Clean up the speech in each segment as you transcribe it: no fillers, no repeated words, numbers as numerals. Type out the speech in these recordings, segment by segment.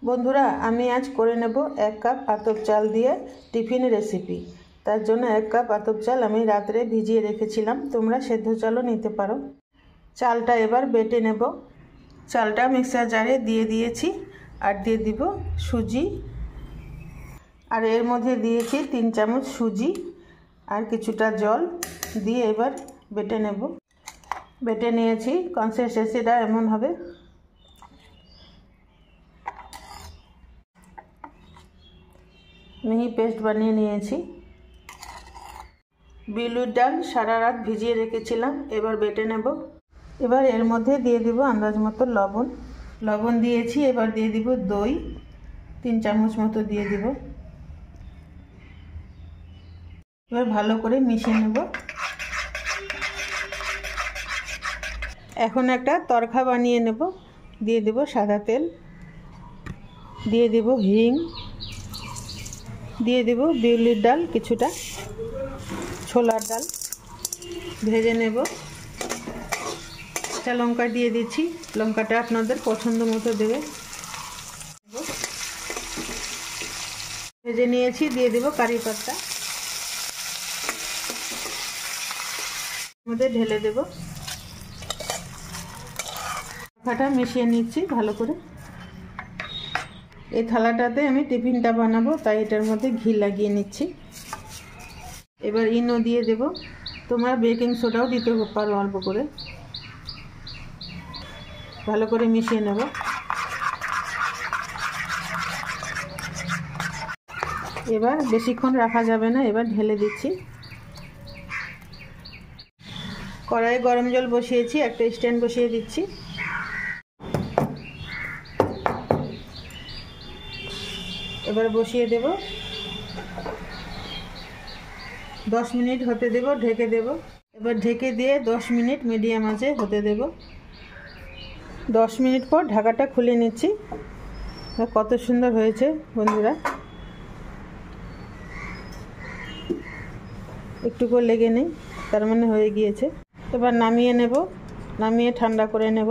বন্ধুরা আমি আজ করে নেব 1 কাপ আতপ চাল দিয়ে টিফিন রেসিপি। তার জন্য 1 কাপ আতপ চাল আমি রাতে ভিজিয়ে রেখেছিলাম, তোমরা সেদ্ধ চালও নিতে পারো। চালটা এবার বেটে নেব। চালটা মিক্সার জারে দিয়ে দিয়েছি আর দিয়ে দিব সুজি, আর এর মধ্যে দিয়েছি 3 চামচ সুজি আর কিছুটা জল দিয়ে এবার বেটে নেব। বেটে নিয়েছি, কনসিস্টেন্সিটা এমন হবে। মিহি পেস্ট বানিয়ে নিয়েছি। বিউলির ডাল সারা রাত ভিজিয়ে রেখেছিলাম, এবার বেটে নেব। এবার এর মধ্যে দিয়ে দিব আন্দাজ মতো লবণ দিয়েছি। এবার দিয়ে দিব দই, 3 চামচ মতো দিয়ে দিব। এবার ভালো করে মিশিয়ে নেব। এখন একটা তরকা বানিয়ে নেব। দিয়ে দিব সাদা তেল, দিয়ে দিব হিং, দিয়ে দেব বিউলির ডাল, কিছুটা ছোলার ডাল ভেজে নেব। একটা লঙ্কা দিয়ে দিচ্ছি, লঙ্কাটা আপনাদের পছন্দ মতো দেবে। ভেজে নিয়েছি, দিয়ে দেব কারি পাতা, মধ্যে ঢেলে দেব। লঙ্কাটা মিশিয়ে নিচ্ছি ভালো করে। এই থালাটাতে আমি টিফিনটা বানাবো, তাই এটার মধ্যে ঘি লাগিয়ে নিচ্ছি। এবার ইনো দিয়ে দেব, তোমরা বেকিং সোডাও দিতে পারো অল্প করে। ভালো করে মিশিয়ে নেব। এবার বেশিক্ষণ রাখা যাবে না, এবার ঢেলে দিচ্ছি। কড়াইয়ে গরম জল বসিয়েছি, একটা স্ট্যান্ড বসিয়ে দিচ্ছি। এবার বসিয়ে দেব, 10 মিনিট হতে দেব, ঢেকে দেব। এবার ঢেকে দিয়ে 10 মিনিট মিডিয়াম আঁচে হতে দেব। 10 মিনিট পর ঢাকাটা খুলে নিচ্ছি। কত সুন্দর হয়েছে বন্ধুরা, একটুকু লেগে নেই, তার মানে হয়ে গিয়েছে। এবার নামিয়ে নেব, নামিয়ে ঠান্ডা করে নেব।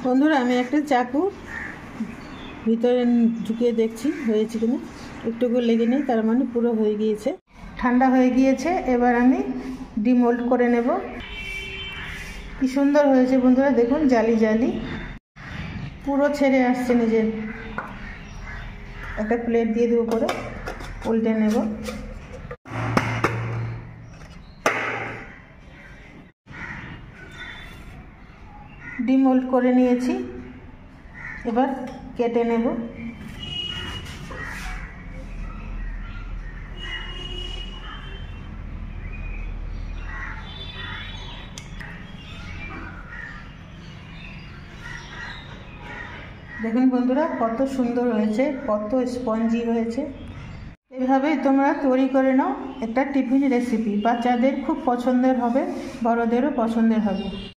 বন্ধুরা আমি একটা চাকু ভিতরে ঢুকিয়ে দেখছি হয়েছে কিনা, একটুকু লেগে নেই, তার মানে পুরো হয়ে গিয়েছে। ঠান্ডা হয়ে গিয়েছে, এবার আমি ডিমোল্ড করে নেব। কি সুন্দর হয়েছে বন্ধুরা, দেখুন জালি জালি পুরো ছেড়ে আসছে নিজের। একটা প্লেট দিয়ে দেবো, করে উল্টে নেব। ডিমোল্ড করে নিয়েছি, এবার কেটে নেব। দেখুন বন্ধুরা কত সুন্দর হয়েছে, কত স্পঞ্জি হয়েছে। এভাবেই তোমরা তৈরি করে নাও একটা টিফিন রেসিপি। বাচ্চাদের খুব পছন্দের হবে, বড়দেরও পছন্দের হবে।